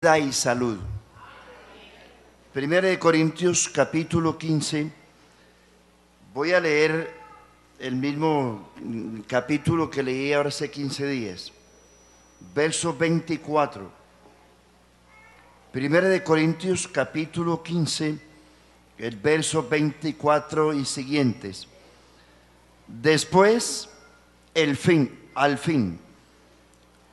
Y salud. Primera de Corintios capítulo 15. Voy a leer el mismo capítulo que leí ahora hace 15 días. Verso 24. Primera de Corintios capítulo 15, el verso 24 y siguientes. Después, al fin,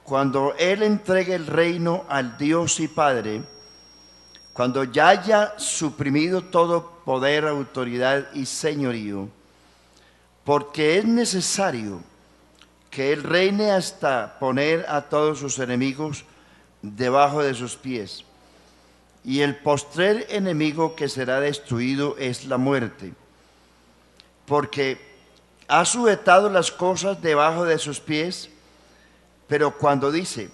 cuando Él entregue el reino al Dios y Padre, cuando ya haya suprimido todo poder, autoridad y señorío, porque es necesario que Él reine hasta poner a todos sus enemigos debajo de sus pies. Y el postrer enemigo que será destruido es la muerte, porque ha sujetado las cosas debajo de sus pies. Pero cuando dice,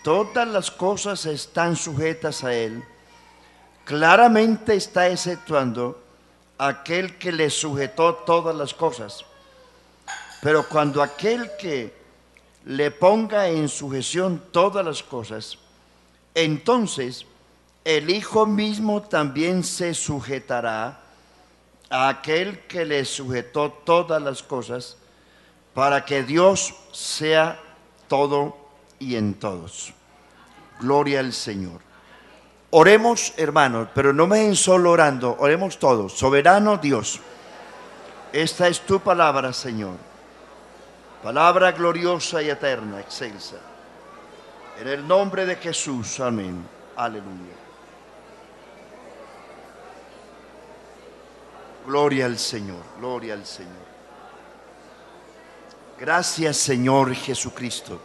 todas las cosas están sujetas a Él, claramente está exceptuando aquel que le sujetó todas las cosas. Pero cuando aquel que le ponga en sujeción todas las cosas, entonces el Hijo mismo también se sujetará a aquel que le sujetó todas las cosas, para que Dios sea todo y en todos. Gloria al Señor. Oremos, hermanos, pero no me dejen solo orando, oremos todos. Soberano Dios, esta es tu palabra, Señor. Palabra gloriosa y eterna, excelsa. En el nombre de Jesús, amén. Aleluya. Gloria al Señor, gloria al Señor. Gracias, Señor Jesucristo.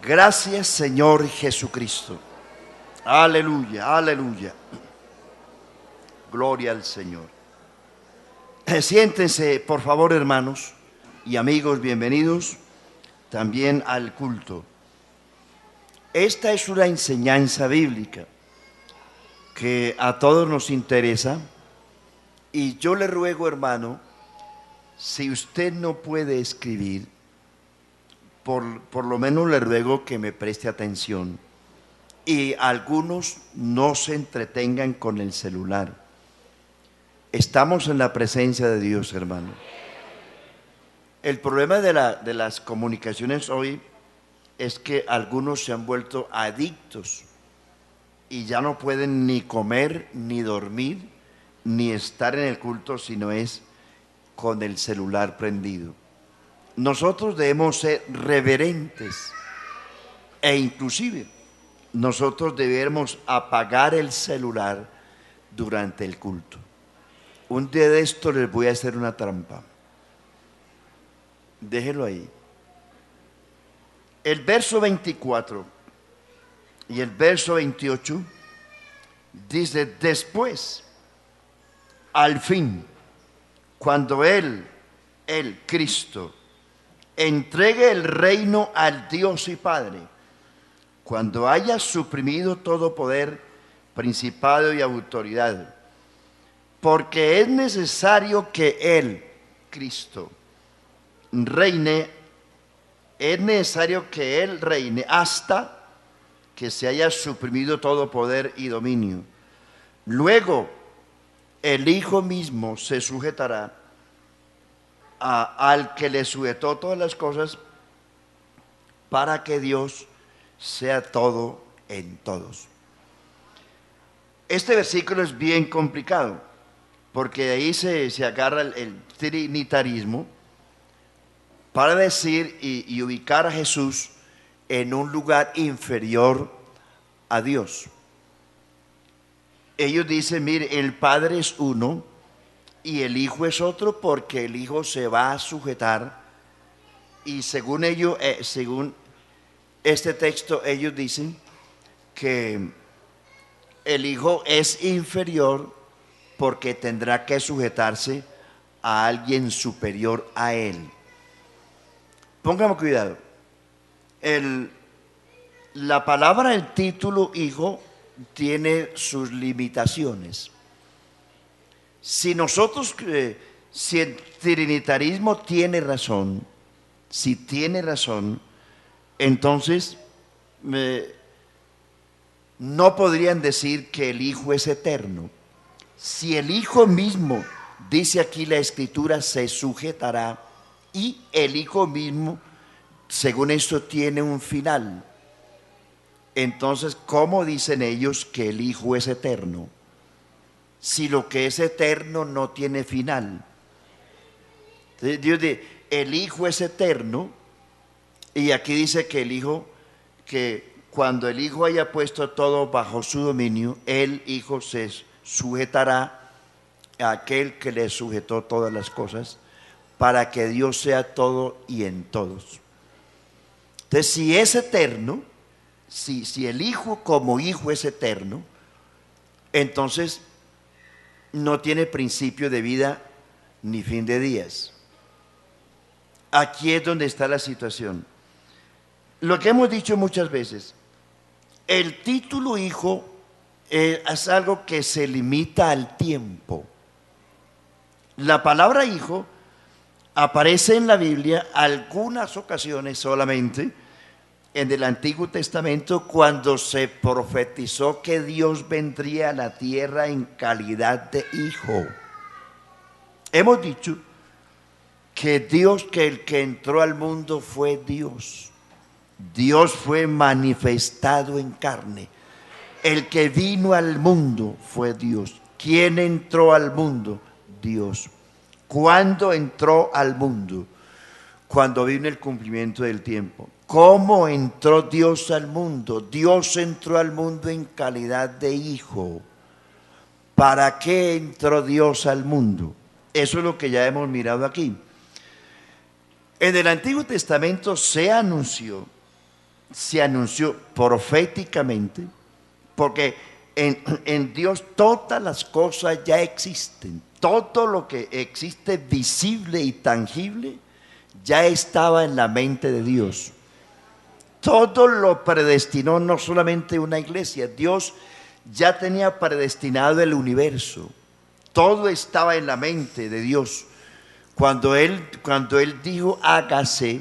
Gracias, Señor Jesucristo. Aleluya, aleluya. Gloria al Señor. Siéntense, por favor, hermanos y amigos, bienvenidos también al culto. Esta es una enseñanza bíblica que a todos nos interesa, y yo le ruego, hermano, si usted no puede escribir, por lo menos le ruego que me preste atención y algunos no se entretengan con el celular. Estamos en la presencia de Dios, hermano. El problema de las comunicaciones hoy es que algunos se han vuelto adictos y ya no pueden ni comer, ni dormir, ni estar en el culto, sino es con el celular prendido. Nosotros debemos ser reverentes e inclusive nosotros debemos apagar el celular durante el culto. Un día de esto les voy a hacer una trampa. Déjenlo ahí. El verso 24 y el verso 28 dice: después, al fin, cuando Él, Cristo, entregue el reino al Dios y Padre, cuando haya suprimido todo poder, principado y autoridad, porque es necesario que Él, Cristo, reine, es necesario que Él reine hasta que se haya suprimido todo poder y dominio. Luego, el Hijo mismo se sujetará al que le sujetó todas las cosas, para que Dios sea todo en todos. Este versículo es bien complicado, porque de ahí se agarra el trinitarismo para decir y ubicar a Jesús en un lugar inferior a Dios. Ellos dicen, mire, el Padre es uno y el Hijo es otro, porque el Hijo se va a sujetar, y según ellos, según este texto, ellos dicen que el Hijo es inferior porque tendrá que sujetarse a alguien superior a Él. Póngame cuidado. La palabra, el título Hijo, tiene sus limitaciones. Si nosotros, si el trinitarismo tiene razón, si tiene razón, entonces no podrían decir que el Hijo es eterno. Si el Hijo mismo, dice aquí la Escritura, se sujetará, y el Hijo mismo, según esto, tiene un final. Entonces, ¿cómo dicen ellos que el Hijo es eterno? Si lo que es eterno no tiene final. Entonces, Dios dice, el Hijo es eterno, y aquí dice que el Hijo, que cuando el Hijo haya puesto todo bajo su dominio, el Hijo se sujetará a aquel que le sujetó todas las cosas, para que Dios sea todo y en todos. Entonces, si es eterno, si el Hijo como Hijo es eterno, entonces no tiene principio de vida ni fin de días. Aquí es donde está la situación. Lo que hemos dicho muchas veces, el título Hijo es algo que se limita al tiempo. La palabra Hijo aparece en la Biblia algunas ocasiones solamente en el Antiguo Testamento, cuando se profetizó que Dios vendría a la tierra en calidad de Hijo. Hemos dicho que Dios, que el que entró al mundo fue Dios. Dios fue manifestado en carne. El que vino al mundo fue Dios. ¿Quién entró al mundo? Dios. ¿Cuándo entró al mundo? Cuando vino el cumplimiento del tiempo. ¿Cómo entró Dios al mundo? Dios entró al mundo en calidad de Hijo. ¿Para qué entró Dios al mundo? Eso es lo que ya hemos mirado aquí. En el Antiguo Testamento se anunció proféticamente, porque en Dios todas las cosas ya existen. Todo lo que existe visible y tangible ya estaba en la mente de Dios. Todo lo predestinó, no solamente una iglesia. Dios ya tenía predestinado el universo. Todo estaba en la mente de Dios. Cuando Él dijo hágase,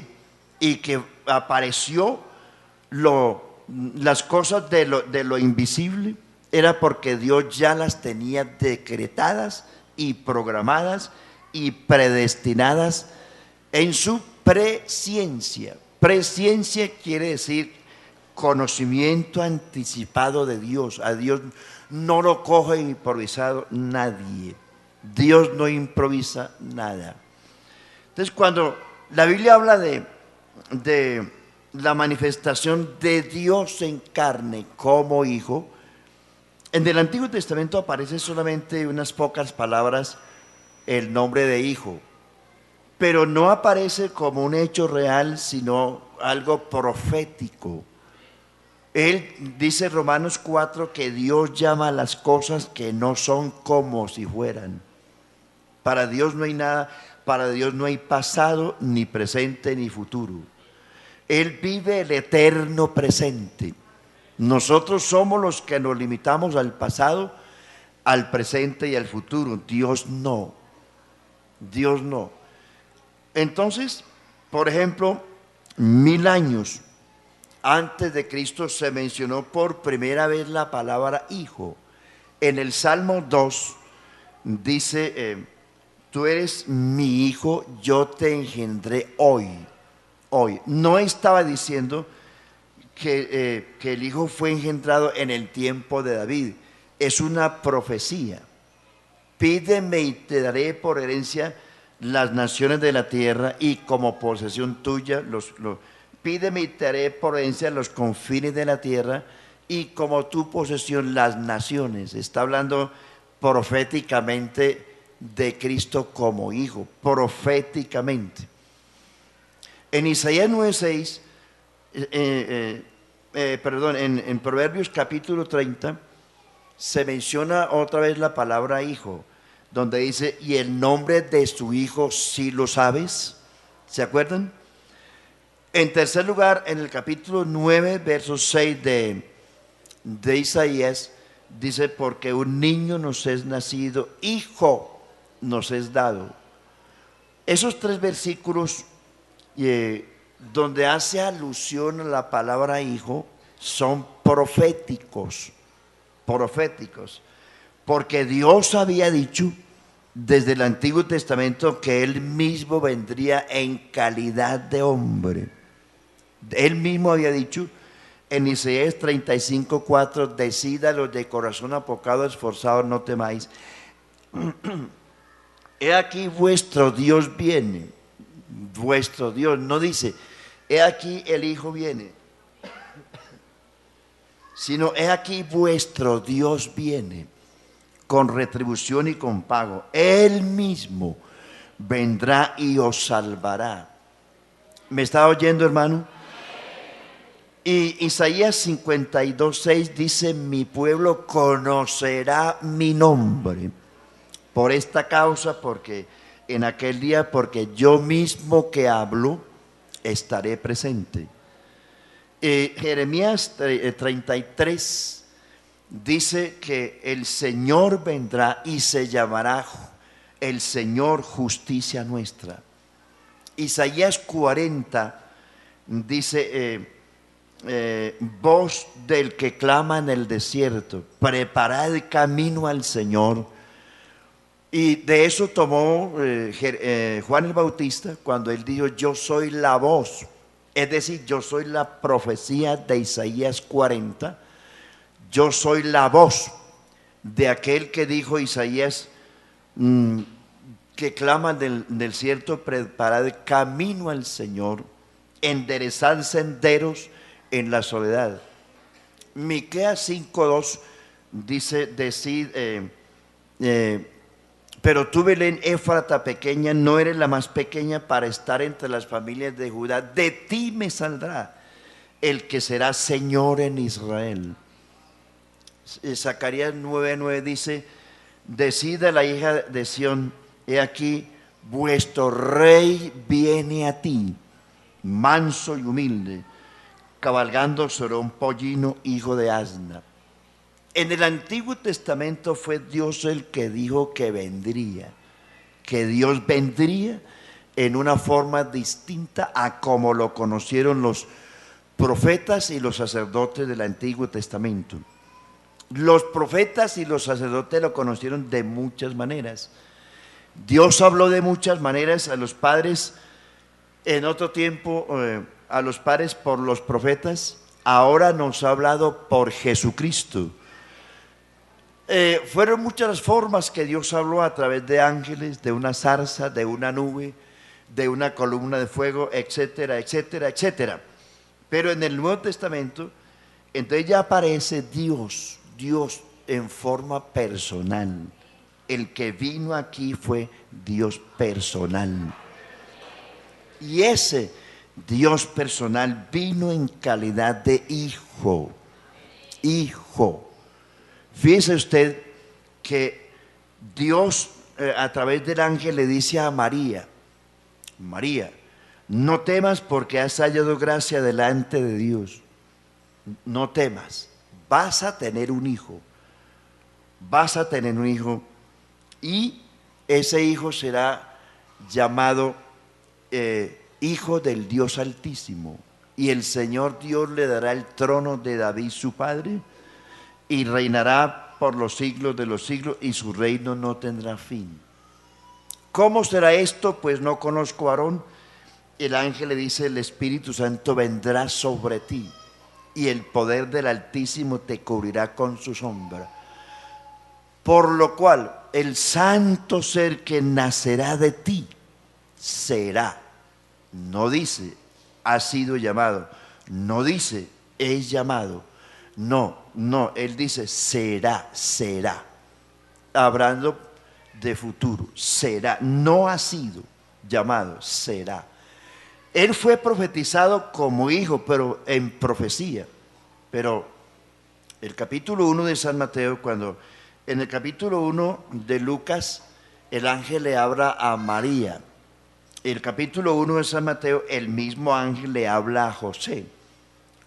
y que apareció las cosas de lo invisible, era porque Dios ya las tenía decretadas y programadas y predestinadas en su presciencia. Presciencia quiere decir conocimiento anticipado de Dios. A Dios no lo coge improvisado nadie. Dios no improvisa nada. Entonces, cuando la Biblia habla de la manifestación de Dios en carne como Hijo, en el Antiguo Testamento aparece solamente unas pocas palabras el nombre de Hijo, pero no aparece como un hecho real, sino algo profético. Él dice Romanos 4 que Dios llama a las cosas que no son como si fueran. Para Dios no hay nada, para Dios no hay pasado, ni presente, ni futuro. Él vive el eterno presente. Nosotros somos los que nos limitamos al pasado, al presente y al futuro. Dios no. Dios no. Entonces, por ejemplo, 1000 años antes de Cristo se mencionó por primera vez la palabra hijo. En el Salmo 2 dice, tú eres mi hijo, yo te engendré hoy. Hoy. No estaba diciendo que el hijo fue engendrado en el tiempo de David. Es una profecía. Pídeme y te daré por herencia las naciones de la tierra, y como posesión tuya pídeme y te daré por herencia los confines de la tierra, y como tu posesión las naciones. Está hablando proféticamente de Cristo como hijo, proféticamente. En Isaías 9:6, en Proverbios capítulo 30, se menciona otra vez la palabra hijo, donde dice, y el nombre de su hijo, si lo sabes. ¿Se acuerdan? En tercer lugar, en el capítulo 9, verso 6 de Isaías, dice, porque un niño nos es nacido, hijo nos es dado. Esos tres versículos donde hace alusión a la palabra hijo son proféticos, porque Dios había dicho desde el Antiguo Testamento que Él mismo vendría en calidad de hombre. Él mismo había dicho en Isaías 35:4, decid a los de corazón apocado, esforzados, no temáis. He aquí vuestro Dios viene, vuestro Dios, no dice, he aquí el Hijo viene, sino he aquí vuestro Dios viene, con retribución y con pago. Él mismo vendrá y os salvará. ¿Me está oyendo, hermano? Y Isaías 52:6 dice, mi pueblo conocerá mi nombre. Por esta causa, porque en aquel día, porque yo mismo que hablo, estaré presente. Jeremías 33 dice que el Señor vendrá y se llamará el Señor justicia nuestra. Isaías 40 dice, voz del que clama en el desierto, preparad el camino al Señor. Y de eso tomó Juan el Bautista cuando él dijo, yo soy la voz, es decir, yo soy la profecía de Isaías 40, yo soy la voz de aquel que dijo Isaías, que clama del desierto, preparad el camino al Señor, enderezad senderos en la soledad. Miqueas 5:2 dice, decid, pero tú, Belén Éfrata pequeña, no eres la más pequeña para estar entre las familias de Judá, de ti me saldrá el que será Señor en Israel. Zacarías 9:9 dice, decid a la hija de Sión, he aquí vuestro rey viene a ti, manso y humilde, cabalgando sobre un pollino, hijo de asna. En el Antiguo Testamento fue Dios el que dijo que vendría, que Dios vendría en una forma distinta a como lo conocieron los profetas y los sacerdotes del Antiguo Testamento. Los profetas y los sacerdotes lo conocieron de muchas maneras. Dios habló de muchas maneras a los padres en otro tiempo, a los padres por los profetas. Ahora nos ha hablado por Jesucristo. Fueron muchas las formas que Dios habló, a través de ángeles, de una zarza, de una nube, de una columna de fuego, etcétera, etcétera, etcétera. Pero en el Nuevo Testamento, entonces ya aparece Dios en forma personal. El que vino aquí fue Dios personal. Y ese Dios personal vino en calidad de hijo. Hijo. Fíjese usted que Dios a través del ángel le dice a María, María, no temas porque has hallado gracia delante de Dios. No temas, vas a tener un hijo. Vas a tener un hijo y ese hijo será llamado Hijo del Dios Altísimo. Y el Señor Dios le dará el trono de David su padre y reinará por los siglos de los siglos y su reino no tendrá fin. ¿Cómo será esto? Pues no conozco varón. El ángel le dice, el Espíritu Santo vendrá sobre ti y el poder del Altísimo te cubrirá con su sombra. Por lo cual el santo ser que nacerá de ti será, no dice ha sido llamado, no dice es llamado, no, él dice será, hablando de futuro, será, no ha sido llamado, será. Él fue profetizado como hijo, pero en profecía. Pero el capítulo 1 de San Mateo, en el capítulo 1 de Lucas, el ángel le habla a María. El capítulo 1 de San Mateo, el mismo ángel le habla a José.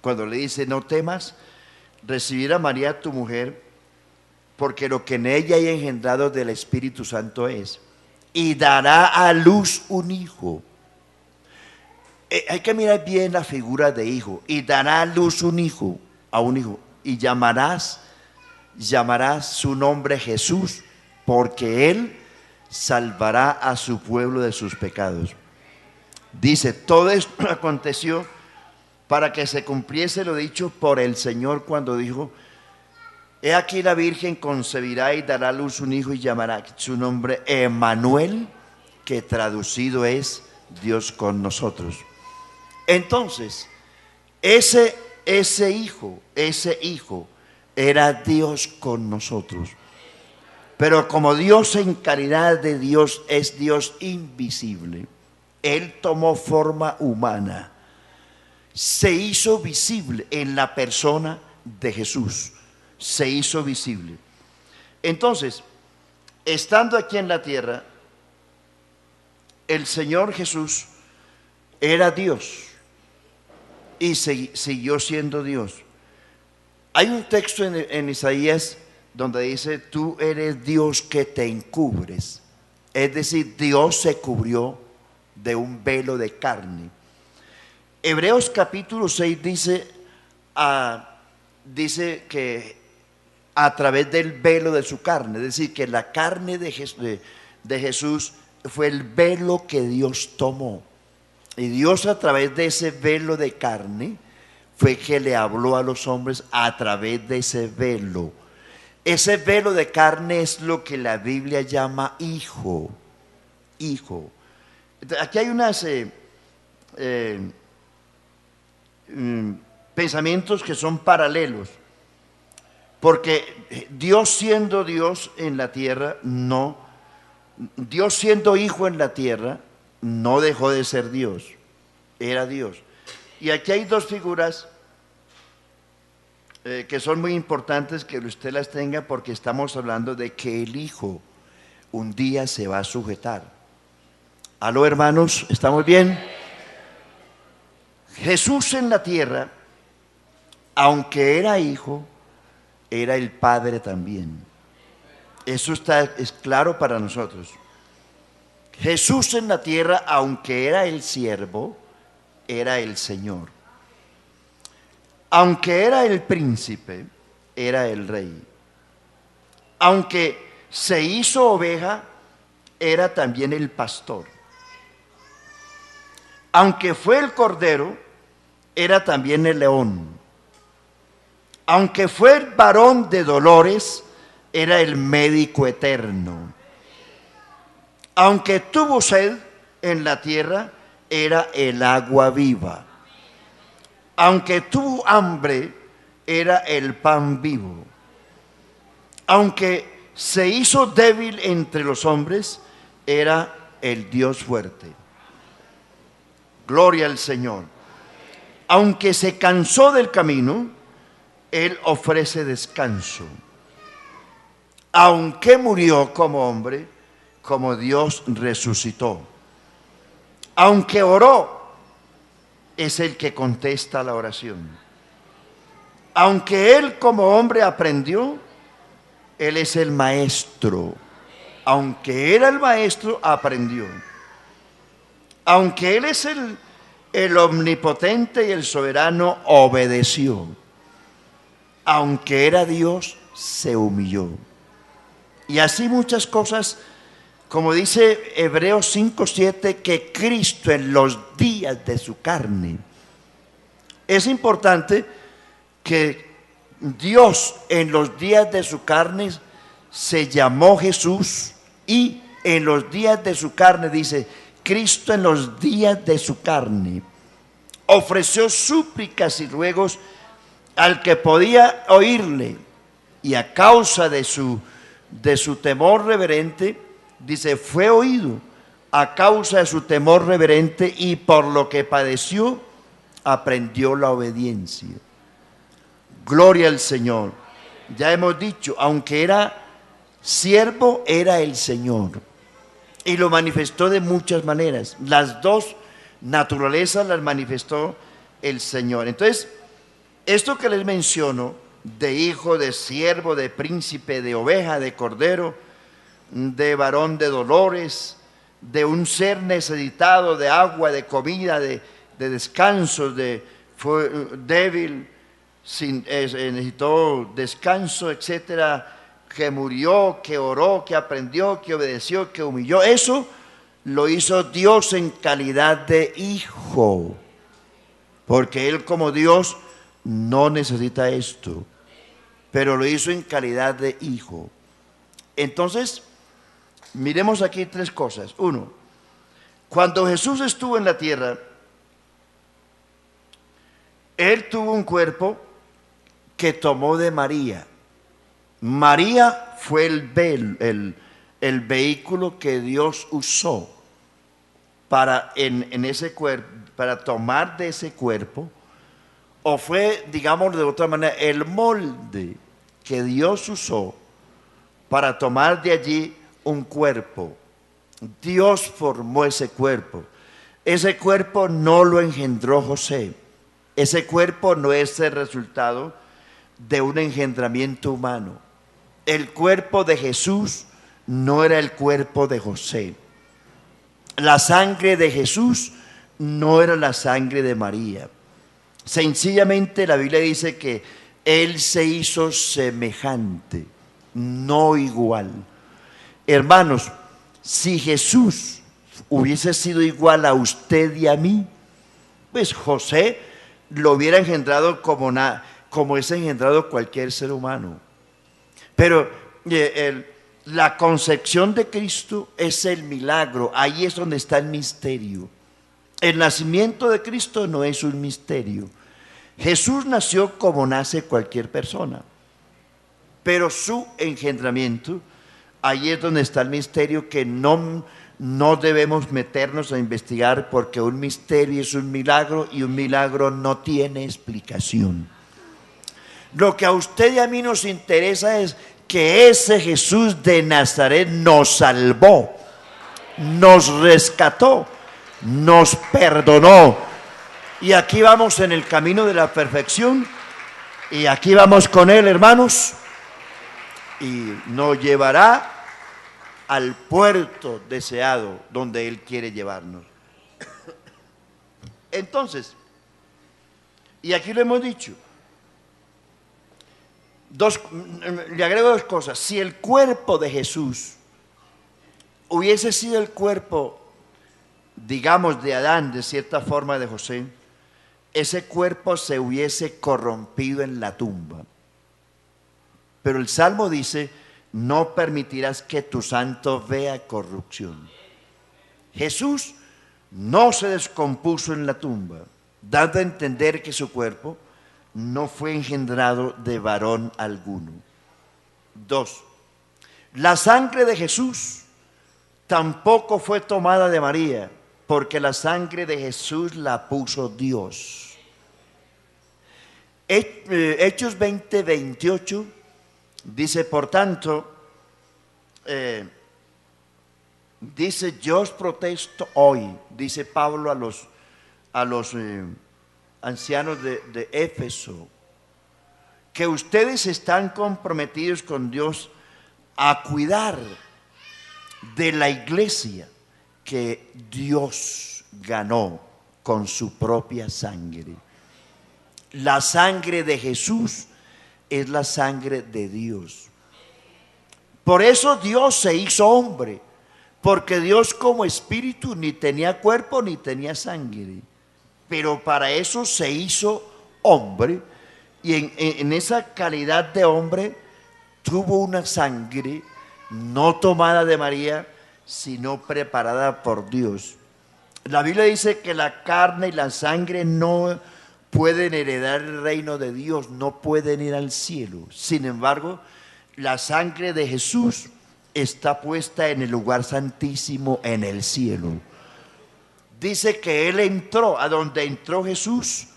Cuando le dice, no temas recibir a María tu mujer, porque lo que en ella hay engendrado del Espíritu Santo es, y dará a luz un hijo. Hay que mirar bien la figura de hijo, y dará a luz un hijo, a un hijo, y llamarás su nombre Jesús, porque Él salvará a su pueblo de sus pecados. Dice, todo esto aconteció para que se cumpliese lo dicho por el Señor cuando dijo: he aquí la Virgen concebirá y dará a luz un hijo y llamará su nombre Emmanuel, que traducido es Dios con nosotros. Entonces, ese hijo era Dios con nosotros. Pero como Dios en calidad de Dios es Dios invisible, Él tomó forma humana, se hizo visible en la persona de Jesús, se hizo visible. Entonces, estando aquí en la tierra, el Señor Jesús era Dios y siguió siendo Dios. Hay un texto en Isaías donde dice: tú eres Dios que te encubres. Es decir, Dios se cubrió de un velo de carne. Hebreos capítulo 6 dice que a través del velo de su carne, es decir, que la carne de Jesús fue el velo que Dios tomó. Y Dios, a través de ese velo de carne, fue que le habló a los hombres a través de ese velo. Ese velo de carne es lo que la Biblia llama hijo. Hijo. Aquí hay unas pensamientos que son paralelos. Porque Dios, siendo Dios en la tierra, Dios siendo hijo en la tierra, no dejó de ser Dios, era Dios. Y aquí hay dos figuras que son muy importantes que usted las tenga, porque estamos hablando de que el Hijo un día se va a sujetar. ¿Aló, hermanos? ¿Estamos bien? Jesús en la tierra, aunque era hijo, era el Padre también. Eso es claro para nosotros. Jesús en la tierra, aunque era el siervo, era el Señor. Aunque era el príncipe, era el rey. Aunque se hizo oveja, era también el pastor. Aunque fue el cordero, era también el león. Aunque fue el varón de dolores, era el médico eterno. Aunque tuvo sed en la tierra, era el agua viva. Aunque tuvo hambre, era el pan vivo. Aunque se hizo débil entre los hombres, era el Dios fuerte. Gloria al Señor. Aunque se cansó del camino, Él ofrece descanso. Aunque murió como hombre, como Dios resucitó. Aunque oró, es el que contesta la oración. Aunque Él como hombre aprendió, Él es el maestro. Aunque era el maestro, aprendió. Aunque Él es el omnipotente y el soberano, obedeció. Aunque era Dios, se humilló. Y así muchas cosas, como dice Hebreos 5:7, que Cristo en los días de su carne. Es importante que Dios en los días de su carne se llamó Jesús, y en los días de su carne, dice, Cristo en los días de su carne ofreció súplicas y ruegos al que podía oírle, y a causa de su temor reverente, dice, fue oído a causa de su temor reverente, y por lo que padeció, aprendió la obediencia. Gloria al Señor. Ya hemos dicho, aunque era siervo, era el Señor, y lo manifestó de muchas maneras. Las dos naturalezas las manifestó el Señor. Entonces, esto que les menciono, de hijo, de siervo, de príncipe, de oveja, de cordero, de varón de dolores, de un ser necesitado de agua, de comida, de descanso, fue débil, necesitó descanso, etcétera, que murió, que oró, que aprendió, que obedeció, que humilló. Eso lo hizo Dios en calidad de hijo, porque Él como Dios no necesita esto, pero lo hizo en calidad de hijo. Entonces, miremos aquí tres cosas. Uno, cuando Jesús estuvo en la tierra, Él tuvo un cuerpo que tomó de María. María fue el vehículo que Dios usó para en ese cuerpo, para tomar de ese cuerpo, o fue, digamos de otra manera, el molde que Dios usó para tomar de allí un cuerpo. Dios formó ese cuerpo. Ese cuerpo no lo engendró José. Ese cuerpo no es el resultado de un engendramiento humano. El cuerpo de Jesús no era el cuerpo de José. La sangre de Jesús no era la sangre de María. Sencillamente la Biblia dice que Él se hizo semejante, no igual. Hermanos, si Jesús hubiese sido igual a usted y a mí, pues José lo hubiera engendrado como es engendrado cualquier ser humano. Pero la concepción de Cristo es el milagro. Ahí es donde está el misterio. El nacimiento de Cristo no es un misterio. Jesús nació como nace cualquier persona, pero su engendramiento, ahí es donde está el misterio que no debemos meternos a investigar, porque un misterio es un milagro y un milagro no tiene explicación. Lo que a usted y a mí nos interesa es que ese Jesús de Nazaret nos salvó, nos rescató, nos perdonó. Y aquí vamos en el camino de la perfección. Y aquí vamos con Él, hermanos. Y nos llevará al puerto deseado donde Él quiere llevarnos. Entonces, y aquí lo hemos dicho, le agrego dos cosas. Si el cuerpo de Jesús hubiese sido el cuerpo, digamos, de Adán, de cierta forma de José, ese cuerpo se hubiese corrompido en la tumba. Pero el Salmo dice: no permitirás que tu santo vea corrupción. Jesús no se descompuso en la tumba, dando a entender que su cuerpo no fue engendrado de varón alguno. 2. La sangre de Jesús tampoco fue tomada de María, porque la sangre de Jesús la puso Dios. Hechos 20:28 dice: por tanto, dice, yo os protesto hoy, dice Pablo a los ancianos de Éfeso, que ustedes están comprometidos con Dios a cuidar de la iglesia que Dios ganó con su propia sangre. La sangre de Jesús es la sangre de Dios. Por eso Dios se hizo hombre, porque Dios como espíritu ni tenía cuerpo ni tenía sangre, pero para eso se hizo hombre, y en esa calidad de hombre tuvo una sangre no tomada de María, sino preparada por Dios. La Biblia dice que la carne y la sangre no pueden heredar el reino de Dios, no pueden ir al cielo. Sin embargo, la sangre de Jesús está puesta en el lugar santísimo en el cielo. Dice que Él entró a donde entró Jesús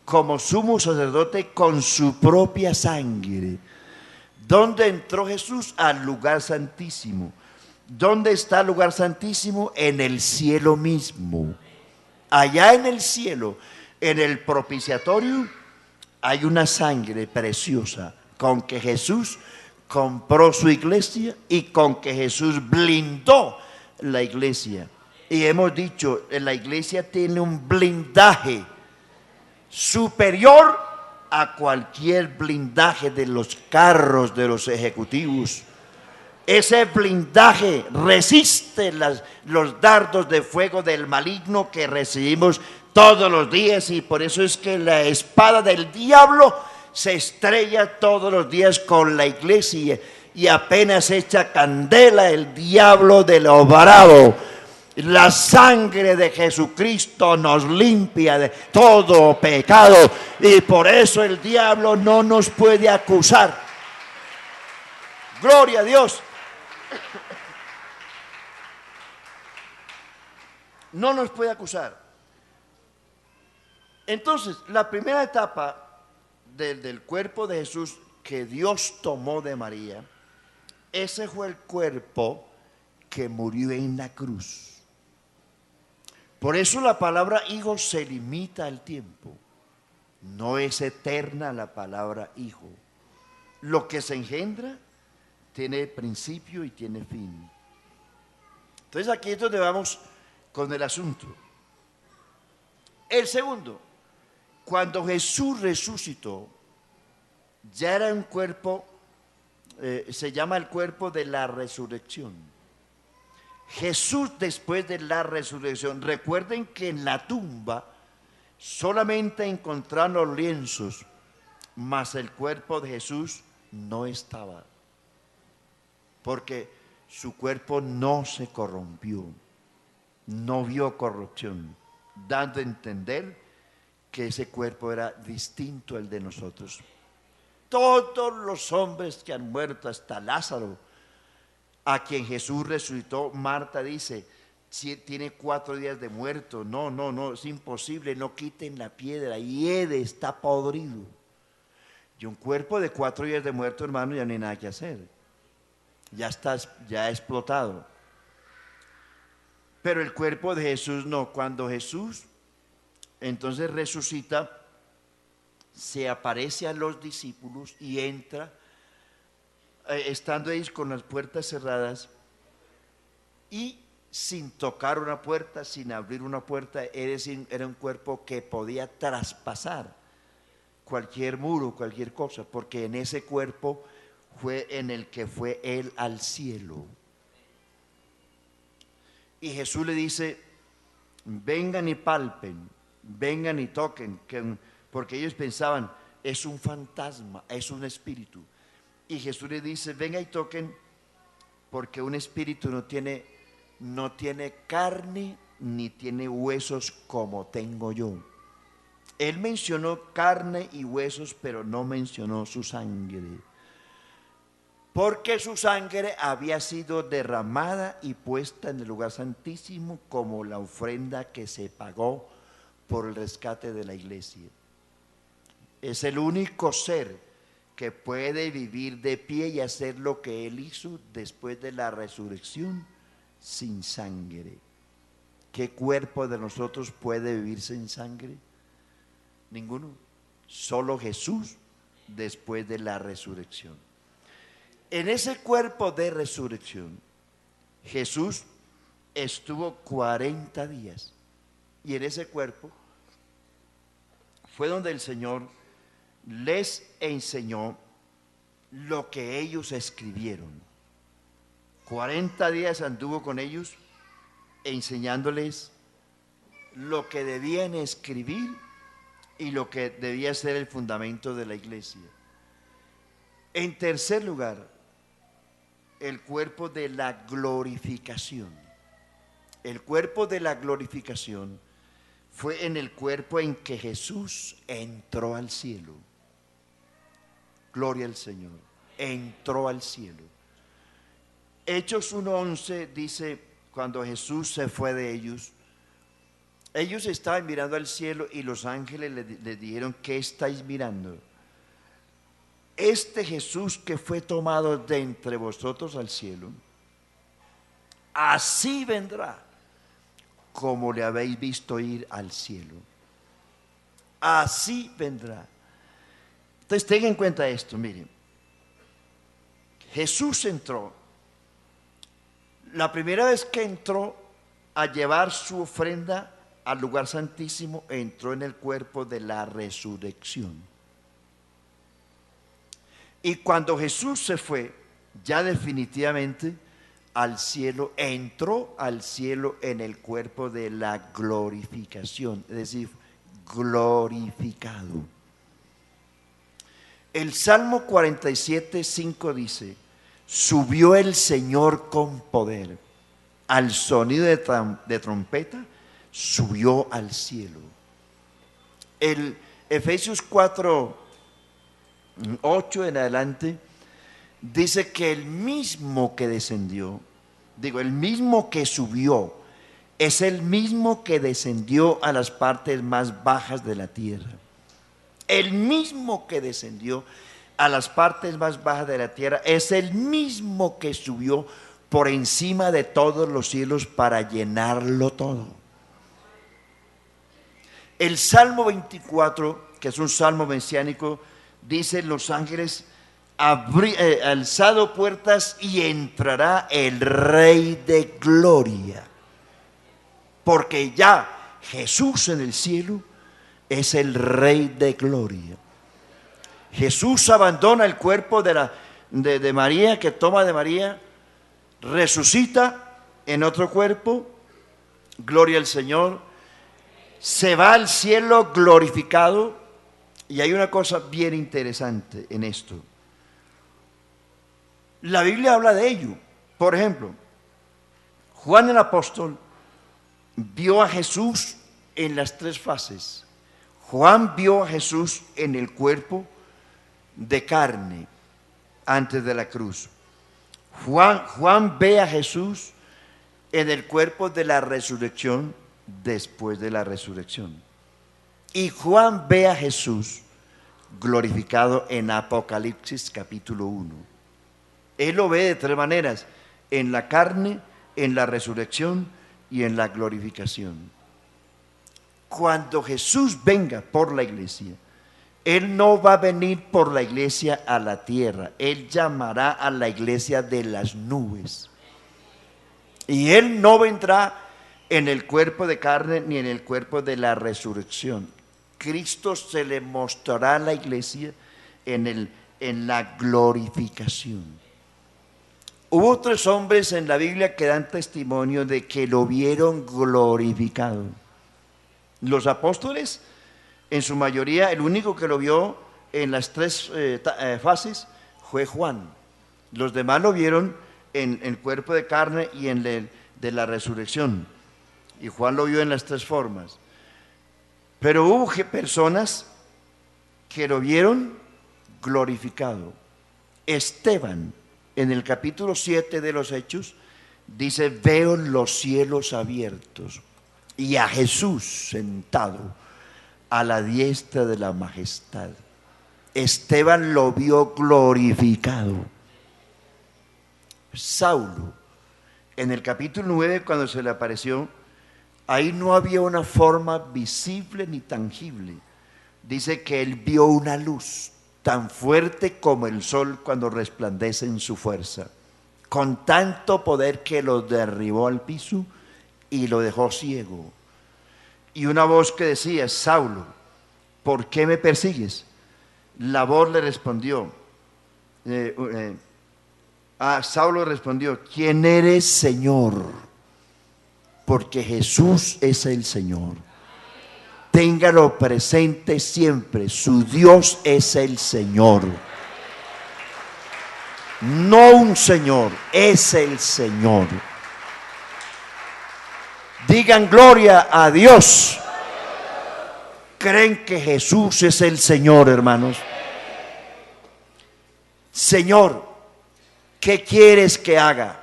como sumo sacerdote con su propia sangre. ¿Dónde entró Jesús? Al lugar santísimo. ¿Dónde está el lugar santísimo? En el cielo mismo. Allá en el cielo, en el propiciatorio, hay una sangre preciosa con que Jesús compró su iglesia y con que Jesús blindó la iglesia. Y hemos dicho, la iglesia tiene un blindaje superior a cualquier blindaje de los carros de los ejecutivos. Ese blindaje resiste los dardos de fuego del maligno que recibimos todos los días, y por eso es que la espada del diablo se estrella todos los días con la iglesia, y apenas echa candela el diablo de lo bravo. La sangre de Jesucristo nos limpia de todo pecado, y por eso el diablo no nos puede acusar. Gloria a Dios. No nos puede acusar. Entonces, la primera etapa del cuerpo de Jesús que Dios tomó de María, ese fue el cuerpo que murió en la cruz. Por eso la palabra hijo se limita al tiempo. No es eterna la palabra hijo. Lo que se engendra tiene principio y tiene fin. Entonces aquí es donde vamos con el asunto. El segundo, cuando Jesús resucitó, ya era un cuerpo, se llama el cuerpo de la resurrección. Jesús, después de la resurrección, recuerden que en la tumba solamente encontraron los lienzos, mas el cuerpo de Jesús no estaba, porque su cuerpo no se corrompió, no vio corrupción, dando a entender que ese cuerpo era distinto al de nosotros. Todos los hombres que han muerto, hasta Lázaro, a quien Jesús resucitó, Marta dice, si tiene 4 días de muerto, no, es imposible, no quiten la piedra, hiede, está podrido. Y un cuerpo de 4 días de muerto, hermano, ya no hay nada que hacer, ya ha explotado. Pero el cuerpo de Jesús no. Cuando Jesús entonces resucita, se aparece a los discípulos y entra, estando ahí con las puertas cerradas y sin tocar una puerta, sin abrir una puerta, es decir, era un cuerpo que podía traspasar cualquier muro, cualquier cosa, porque en ese cuerpo fue en el que fue él al cielo. Y Jesús le dice, vengan y palpen, vengan y toquen, porque ellos pensaban, es un fantasma, es un espíritu. Y Jesús le dice, vengan y toquen, porque un espíritu no tiene carne ni tiene huesos como tengo yo. Él mencionó carne y huesos, pero no mencionó su sangre, porque su sangre había sido derramada y puesta en el lugar santísimo como la ofrenda que se pagó por el rescate de la iglesia. Es el único ser que puede vivir de pie y hacer lo que él hizo después de la resurrección sin sangre. ¿Qué cuerpo de nosotros puede vivir sin sangre? Ninguno. Solo Jesús después de la resurrección. En ese cuerpo de resurrección, Jesús estuvo 40 días. Y en ese cuerpo fue donde el Señor les enseñó lo que ellos escribieron. 40 días anduvo con ellos enseñándoles lo que debían escribir y lo que debía ser el fundamento de la iglesia. En tercer lugar, el cuerpo de la glorificación. El cuerpo de la glorificación fue en el cuerpo en que Jesús entró al cielo. Gloria al Señor. Entró al cielo. Hechos 1:11 dice, cuando Jesús se fue de ellos estaban mirando al cielo y los ángeles les dijeron, ¿qué estáis mirando? Este Jesús que fue tomado de entre vosotros al cielo, así vendrá como le habéis visto ir al cielo. Así vendrá. Entonces tengan en cuenta esto, miren. Jesús entró. La primera vez que entró a llevar su ofrenda al lugar santísimo, entró en el cuerpo de la resurrección. Y cuando Jesús se fue, ya definitivamente al cielo, entró al cielo en el cuerpo de la glorificación, es decir, glorificado. El Salmo 47:5 dice: subió el Señor con poder, al sonido de trompeta, subió al cielo. El Efesios 4:8 en adelante dice que el mismo que descendió, el mismo que subió, es el mismo que descendió a las partes más bajas de la tierra. El mismo que descendió a las partes más bajas de la tierra es el mismo que subió por encima de todos los cielos para llenarlo todo. El Salmo 24, que es un salmo mesiánico, dice: los ángeles alzado puertas y entrará el Rey de Gloria. Porque ya Jesús en el cielo es el Rey de Gloria. Jesús abandona el cuerpo de María, que toma de María, resucita en otro cuerpo, gloria al Señor, se va al cielo glorificado. Y hay una cosa bien interesante en esto. La Biblia habla de ello. Por ejemplo, Juan el apóstol vio a Jesús en las tres fases. Juan vio a Jesús en el cuerpo de carne antes de la cruz. Juan ve a Jesús en el cuerpo de la resurrección después de la resurrección. Y Juan ve a Jesús glorificado en Apocalipsis capítulo 1. Él lo ve de tres maneras: en la carne, en la resurrección y en la glorificación. Cuando Jesús venga por la iglesia, Él no va a venir por la iglesia a la tierra. Él llamará a la iglesia de las nubes. Y Él no vendrá en el cuerpo de carne ni en el cuerpo de la resurrección. Cristo se le mostrará a la iglesia en la glorificación. Hubo tres hombres en la Biblia que dan testimonio de que lo vieron glorificado. Los apóstoles, en su mayoría, el único que lo vio en las tres fases fue Juan. Los demás lo vieron en el cuerpo de carne y en el de la resurrección. Y Juan lo vio en las tres formas. Pero hubo personas que lo vieron glorificado. Esteban, en el capítulo 7 de los Hechos, dice: veo los cielos abiertos y a Jesús sentado a la diestra de la majestad. Esteban lo vio glorificado. Saulo, en el capítulo 9, cuando se le apareció, ahí no había una forma visible ni tangible. Dice que él vio una luz tan fuerte como el sol cuando resplandece en su fuerza, con tanto poder que lo derribó al piso y lo dejó ciego. Y una voz que decía: Saulo, ¿por qué me persigues? La voz le respondió, Saulo respondió: ¿quién eres, Señor? Porque Jesús es el Señor. Téngalo presente siempre: su Dios es el Señor. No un Señor, es el Señor. Digan gloria a Dios. ¿Creen que Jesús es el Señor, hermanos? Señor, ¿qué quieres que haga?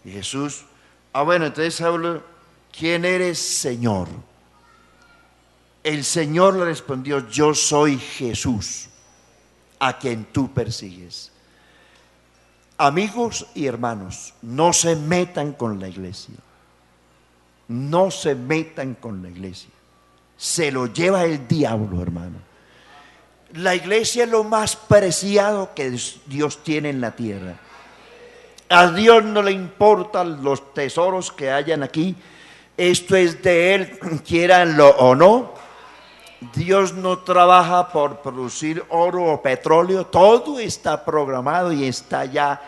Y Jesús: bueno, entonces Saulo, ¿quién eres, Señor? El Señor le respondió: yo soy Jesús, a quien tú persigues. Amigos y hermanos, no se metan con la iglesia. No se metan con la iglesia. Se lo lleva el diablo, hermano. La iglesia es lo más preciado que Dios tiene en la tierra. A Dios no le importan los tesoros que hayan aquí. Esto es de Él, quieranlo o no. Dios no trabaja por producir oro o petróleo, todo está programado y está ya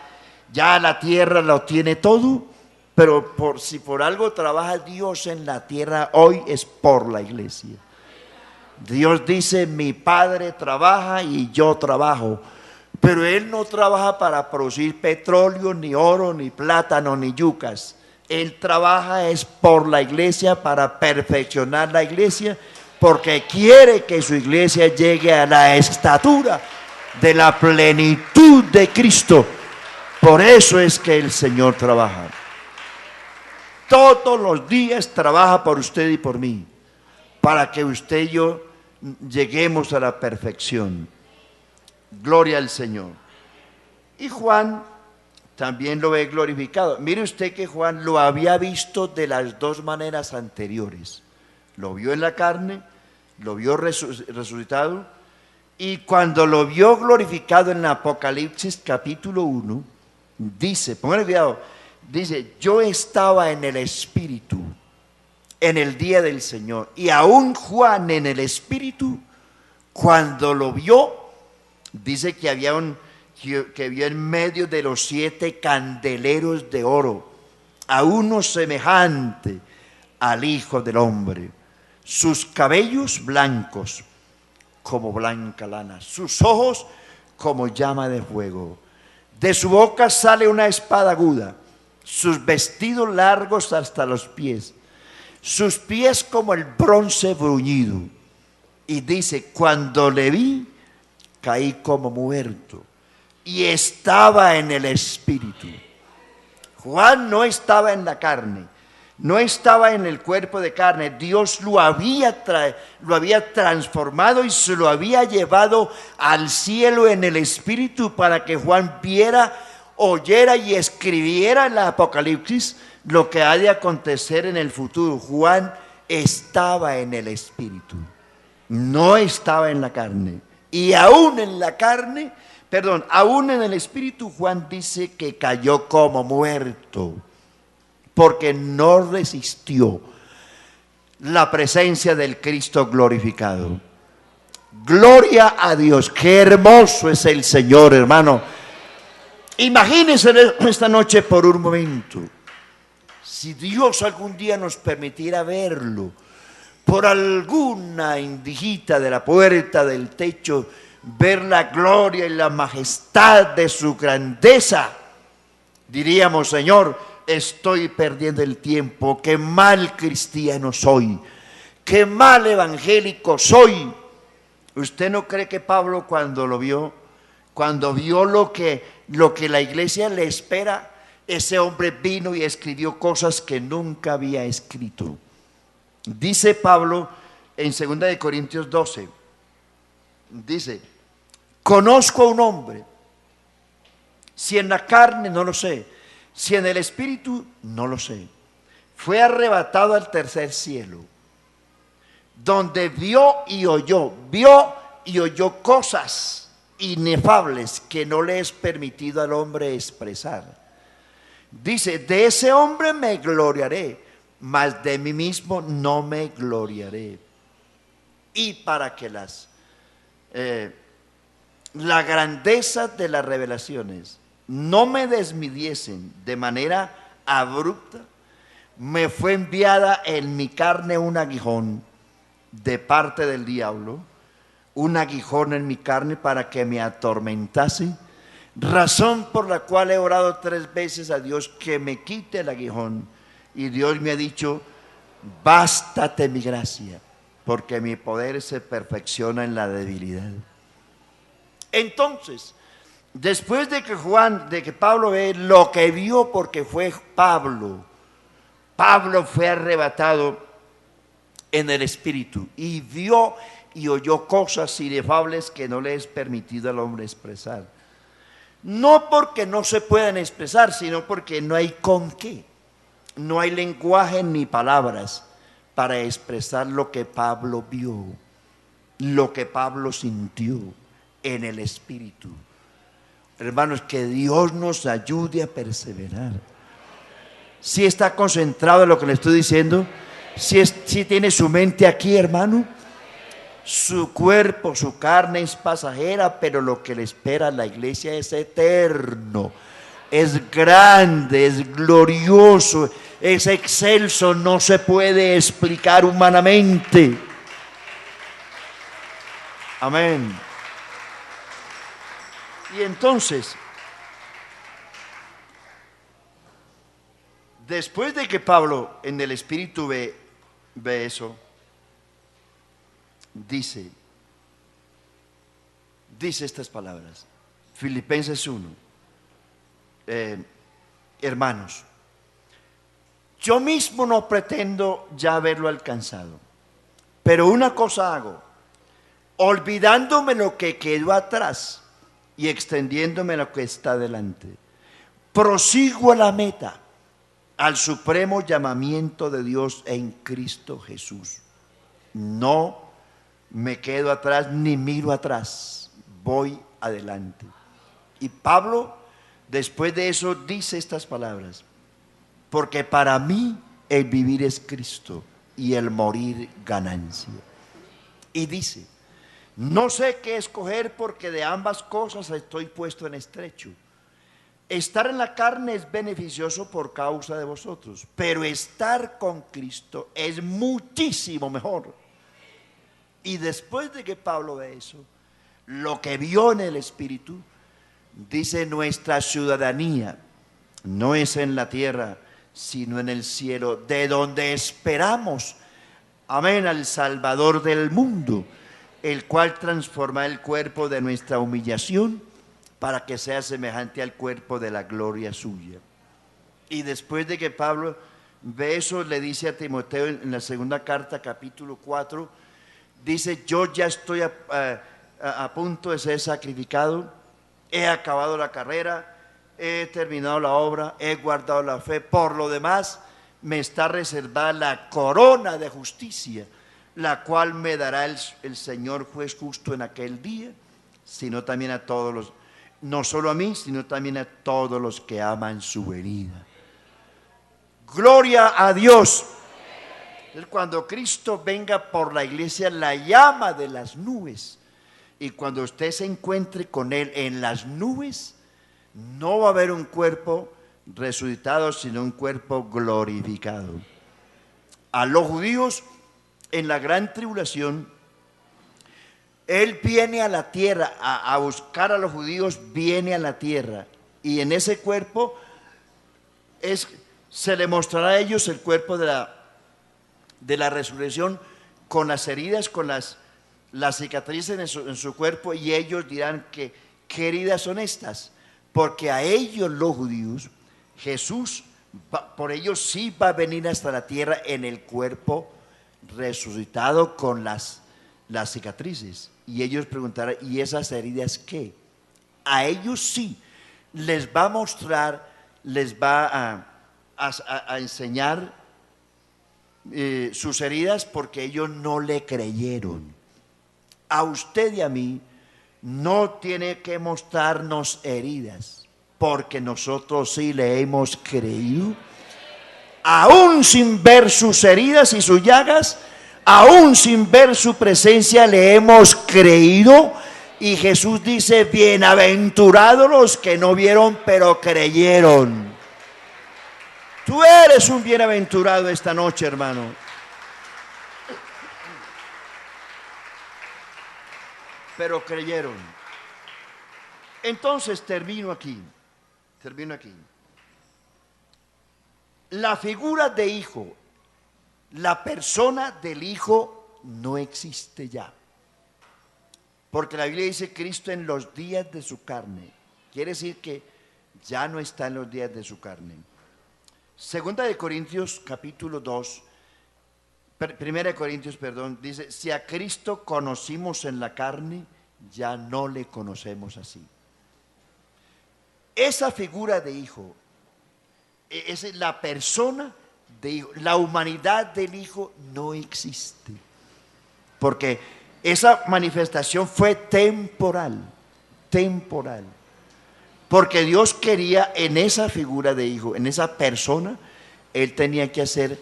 la tierra lo tiene todo, pero si por algo trabaja Dios en la tierra hoy es por la iglesia. Dios dice, mi Padre trabaja y yo trabajo, pero Él no trabaja para producir petróleo, ni oro, ni plátano, ni yucas. Él trabaja es por la iglesia, para perfeccionar la iglesia, porque quiere que su iglesia llegue a la estatura de la plenitud de Cristo. Por eso es que el Señor trabaja. Todos los días trabaja por usted y por mí, para que usted y yo lleguemos a la perfección. Gloria al Señor. Y Juan también lo ve glorificado. Mire usted que Juan lo había visto de las dos maneras anteriores. Lo vio en la carne, lo vio resucitado, y cuando lo vio glorificado en Apocalipsis capítulo 1, dice, póngale cuidado, dice, yo estaba en el Espíritu en el día del Señor, y aún Juan en el Espíritu, cuando lo vio, dice que que vio en medio de los 7 candeleros de oro a uno semejante al Hijo del Hombre, sus cabellos blancos como blanca lana, sus ojos como llama de fuego, de su boca sale una espada aguda, sus vestidos largos hasta los pies, sus pies como el bronce bruñido. Y dice, cuando le vi, caí como muerto, y estaba en el Espíritu. Juan no estaba en la carne, no estaba en el cuerpo de carne. Dios lo había transformado y se lo había llevado al cielo en el Espíritu, para que Juan viera, oyera y escribiera en el Apocalipsis lo que ha de acontecer en el futuro. Juan estaba en el Espíritu, no estaba en la carne. Y aún en la carne, aún en el Espíritu, Juan dice que cayó como muerto, porque no resistió la presencia del Cristo glorificado. Gloria a Dios, qué hermoso es el Señor, hermano. Imagínense esta noche por un momento, si Dios algún día nos permitiera verlo, por alguna indijita de la puerta del techo, ver la gloria y la majestad de su grandeza, diríamos, Señor, estoy perdiendo el tiempo, qué mal cristiano soy, qué mal evangélico soy. ¿Usted no cree que Pablo cuando vio lo que la iglesia le espera, ese hombre vino y escribió cosas que nunca había escrito? Dice Pablo en 2 Corintios 12, dice, conozco a un hombre, si en la carne no lo sé, si en el Espíritu no lo sé, fue arrebatado al tercer cielo, donde vio y oyó cosas inefables que no le es permitido al hombre expresar. Dice, de ese hombre me gloriaré, mas de mí mismo no me gloriaré. Y para que la grandeza de las revelaciones no me desmidiesen de manera abrupta, me fue enviada en mi carne un aguijón de parte del diablo, un aguijón en mi carne para que me atormentase, razón por la cual he orado 3 veces a Dios que me quite el aguijón. Y Dios me ha dicho, bástate mi gracia, porque mi poder se perfecciona en la debilidad. Entonces, después de que Pablo ve lo que vio, porque fue Pablo fue arrebatado en el Espíritu y vio y oyó cosas inefables que no le es permitido al hombre expresar. No porque no se puedan expresar, sino porque no hay con qué. No hay lenguaje ni palabras para expresar lo que Pablo vio, lo que Pablo sintió en el Espíritu. Hermanos, que Dios nos ayude a perseverar. Si está concentrado en lo que le estoy diciendo, si tiene su mente aquí, hermano, Su cuerpo, su carne es pasajera, pero lo que le espera a la iglesia es eterno. Es grande, es glorioso, es excelso, no se puede explicar humanamente. Amén. Y entonces, después de que Pablo en el Espíritu ve eso, dice estas palabras, Filipenses 1, hermanos, yo mismo no pretendo ya haberlo alcanzado, pero una cosa hago, olvidándome lo que quedó atrás y extendiéndome lo que está delante, prosigo a la meta, al supremo llamamiento de Dios en Cristo Jesús. No me quedo atrás ni miro atrás, voy adelante. Y Pablo, después de eso, dice estas palabras, porque para mí el vivir es Cristo y el morir ganancia. Y dice, no sé qué escoger porque de ambas cosas estoy puesto en estrecho. Estar en la carne es beneficioso por causa de vosotros, pero estar con Cristo es muchísimo mejor. Y después de que Pablo ve eso, lo que vio en el Espíritu, dice, nuestra ciudadanía no es en la tierra, sino en el cielo, de donde esperamos, amén, al Salvador del mundo, el cual transforma el cuerpo de nuestra humillación para que sea semejante al cuerpo de la gloria suya. Y después de que Pablo ve eso, le dice a Timoteo en la segunda carta, capítulo 4, dice, yo ya estoy a punto de ser sacrificado, he acabado la carrera, he terminado la obra, he guardado la fe, por lo demás me está reservada la corona de justicia, la cual me dará el Señor juez justo en aquel día, sino también a todos los, no solo a mí, sino también a todos los que aman su venida. Gloria a Dios. Cuando Cristo venga por la iglesia, la llama de las nubes, y cuando usted se encuentre con Él en las nubes, no va a haber un cuerpo resucitado, sino un cuerpo glorificado. A los judíos en la gran tribulación, Él viene a la tierra, a buscar a los judíos, viene a la tierra, y en ese cuerpo se le mostrará a ellos el cuerpo de la resurrección, con las heridas, con las cicatrices en su cuerpo, y ellos dirán que qué heridas son estas, porque a ellos los judíos, Jesús, por ellos sí va a venir hasta la tierra en el cuerpo resucitado con las cicatrices, y ellos preguntarán, ¿y esas heridas qué? A ellos sí les va a mostrar, les va a enseñar sus heridas, porque ellos no le creyeron. A usted y a mí no tiene que mostrarnos heridas, porque nosotros sí le hemos creído, aún sin ver sus heridas y sus llagas, aún sin ver su presencia, le hemos creído. Y Jesús dice, bienaventurados los que no vieron pero creyeron. Tú eres un bienaventurado esta noche, hermano. Pero creyeron. Entonces termino aquí. La figura de hijo, la persona del hijo no existe ya. Porque la Biblia dice Cristo en los días de su carne. Quiere decir que ya no está en los días de su carne. Segunda de Corintios capítulo 2, Primera de Corintios, perdón, dice, si a Cristo conocimos en la carne, ya no le conocemos así. Esa figura de hijo, es la persona de hijo, la humanidad del hijo no existe. Porque esa manifestación fue temporal. Porque Dios quería en esa figura de hijo, en esa persona, Él tenía que hacer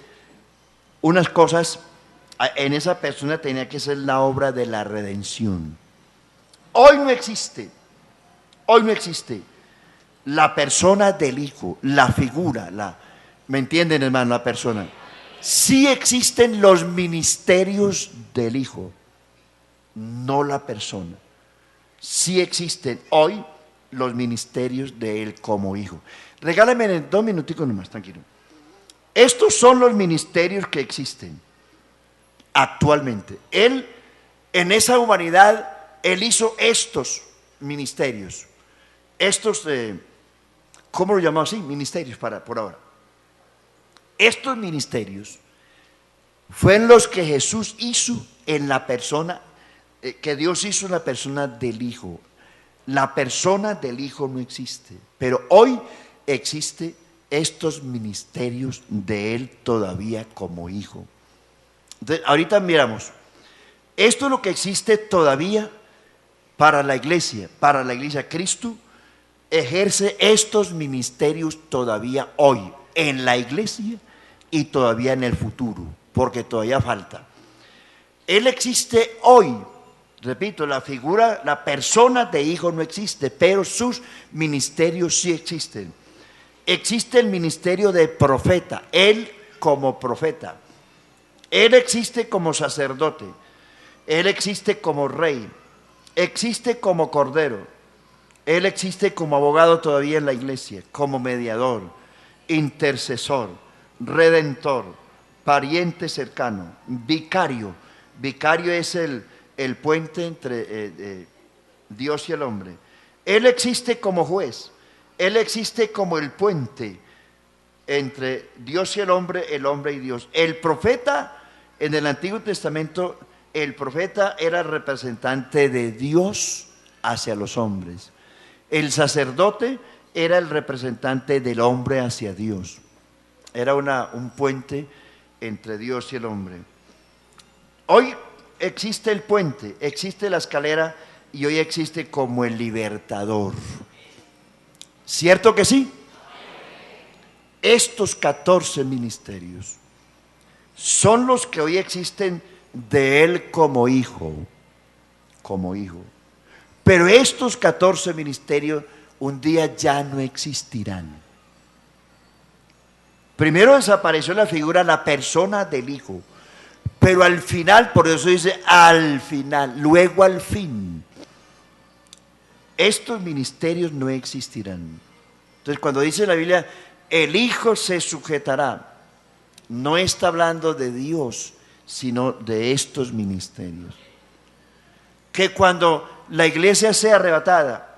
unas cosas En esa persona tenía que ser la obra de la redención. Hoy no existe, hoy no existe la persona del Hijo, la figura, ¿me entienden, hermano? La persona. Sí existen los ministerios del Hijo, no la persona. Sí existen hoy los ministerios de Él como Hijo. Regálame 2 minuticos nomás, tranquilo. Estos son los ministerios que existen actualmente. Él, en esa humanidad, Él hizo estos ministerios. Estos, ¿cómo lo llamamos así? Ministerios por ahora. Estos ministerios fueron los que Jesús hizo en la persona, que Dios hizo en la persona del Hijo. La persona del Hijo no existe, pero hoy existe estos ministerios de Él todavía como Hijo. Entonces, ahorita miramos, esto es lo que existe todavía para la iglesia. Para la iglesia, Cristo ejerce estos ministerios todavía hoy en la iglesia y todavía en el futuro, porque todavía falta. Él existe hoy, repito, la figura, la persona de Hijo no existe, pero sus ministerios sí existen. Existe el ministerio de profeta, Él como profeta. Él existe como sacerdote, Él existe como rey, existe como cordero, Él existe como abogado todavía en la iglesia, como mediador, intercesor, redentor, pariente cercano, vicario. Vicario es el puente entre Dios y el hombre. Él existe como juez, Él existe como el puente entre Dios y el hombre y Dios. El profeta, en el Antiguo Testamento, el profeta era el representante de Dios hacia los hombres. El sacerdote era el representante del hombre hacia Dios. Era un puente entre Dios y el hombre. Hoy existe el puente, existe la escalera y hoy existe como el libertador. ¿Cierto que sí? Estos 14 ministerios son los que hoy existen de Él como Hijo, como Hijo. Pero estos 14 ministerios un día ya no existirán. Primero desapareció la figura, la persona del Hijo, pero al final, por eso dice al final, luego al fin, estos ministerios no existirán. Entonces, cuando dice la Biblia, el Hijo se sujetará, no está hablando de Dios, sino de estos ministerios. Que cuando la iglesia sea arrebatada,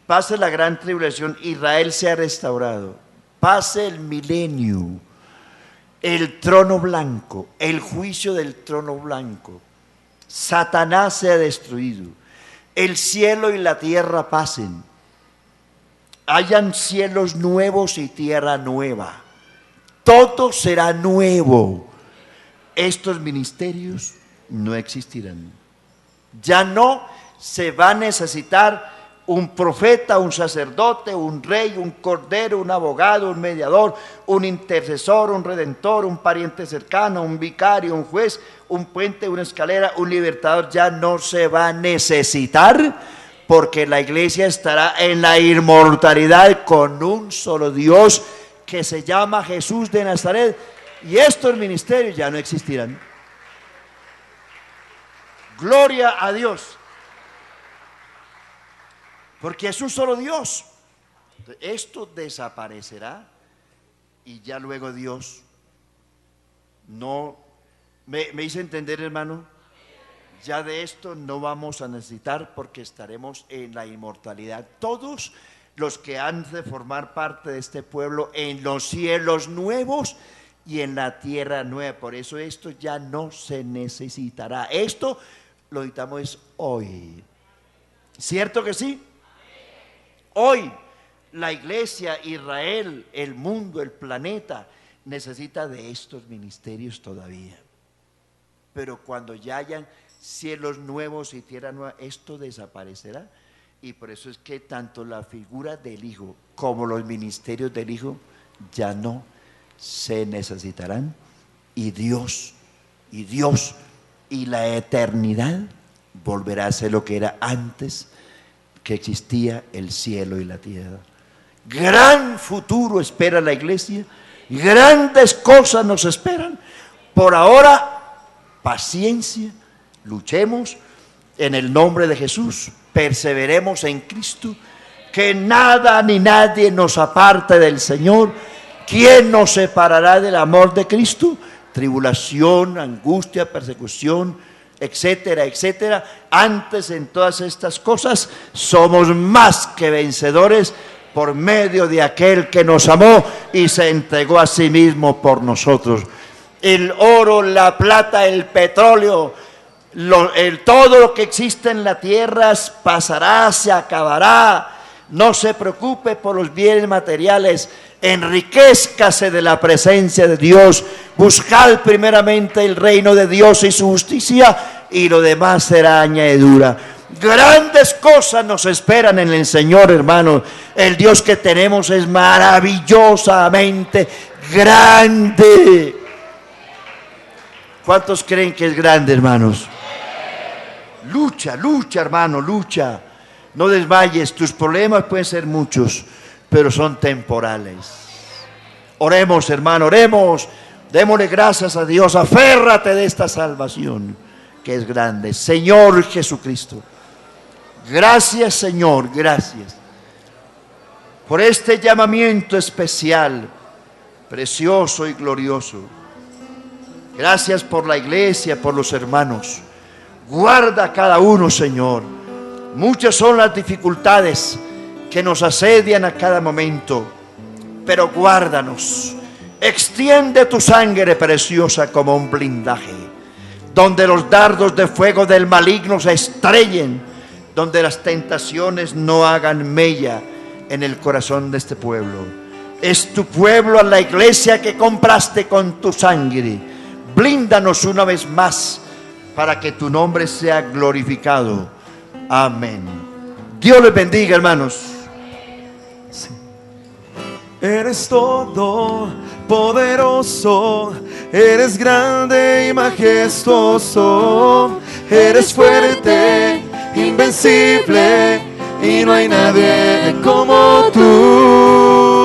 pase la gran tribulación, Israel sea restaurado, pase el milenio, el trono blanco, el juicio del trono blanco, Satanás sea destruido, el cielo y la tierra pasen, hayan cielos nuevos y tierra nueva, todo será nuevo. Estos ministerios no existirán. Ya no se va a necesitar un profeta, un sacerdote, un rey, un cordero, un abogado, un mediador, un intercesor, un redentor, un pariente cercano, un vicario, un juez, un puente, una escalera, un libertador. Ya no se va a necesitar, porque la iglesia estará en la inmortalidad con un solo Dios que se llama Jesús de Nazaret, y estos ministerios ya no existirán. Gloria a Dios, porque es un solo Dios. Esto desaparecerá y ya luego Dios no me hice entender, hermano. Ya de esto no vamos a necesitar, porque estaremos en la inmortalidad todos los que han de formar parte de este pueblo, en los cielos nuevos y en la tierra nueva. Por eso esto ya no se necesitará. Esto lo necesitamos hoy. ¿Cierto que sí? Hoy la iglesia, Israel, el mundo, el planeta necesita de estos ministerios todavía. Pero cuando ya hayan cielos nuevos y tierra nueva, esto desaparecerá. Y por eso es que tanto la figura del Hijo como los ministerios del Hijo ya no se necesitarán, y Dios y Dios y la eternidad volverá a ser lo que era antes que existía el cielo y la tierra. Gran futuro espera la iglesia, grandes cosas nos esperan. Por ahora, paciencia, luchemos en el nombre de Jesús, perseveremos en Cristo, que nada ni nadie nos aparte del Señor. ¿Quién nos separará del amor de Cristo? Tribulación, angustia, persecución, etcétera, etcétera. Antes, en todas estas cosas somos más que vencedores por medio de aquel que nos amó y se entregó a sí mismo por nosotros. El oro, la plata, el petróleo, todo lo que existe en la tierra pasará, se acabará. No se preocupe por los bienes materiales, enriquézcase de la presencia de Dios, buscad primeramente el reino de Dios y su justicia, y lo demás será añadidura. Grandes cosas nos esperan en el Señor, hermanos. El Dios que tenemos es maravillosamente grande. ¿Cuántos creen que es grande, hermanos? Lucha, lucha, hermano, lucha. No desmayes, tus problemas pueden ser muchos, pero son temporales. Oremos, hermano, oremos. Démosle gracias a Dios. Aférrate de esta salvación que es grande. Señor Jesucristo, gracias, Señor, gracias por este llamamiento especial, precioso y glorioso. Gracias por la iglesia, por los hermanos. Guarda a cada uno, Señor. Muchas son las dificultades que nos asedian a cada momento, pero guárdanos. Extiende tu sangre preciosa como un blindaje, donde los dardos de fuego del maligno se estrellen, donde las tentaciones no hagan mella en el corazón de este pueblo. Es tu pueblo, a la iglesia que compraste con tu sangre. Blíndanos una vez más para que tu nombre sea glorificado. Amén. Dios les bendiga, hermanos. Sí. Eres todo poderoso, eres grande y majestuoso, eres fuerte, invencible, y no hay nadie como tú.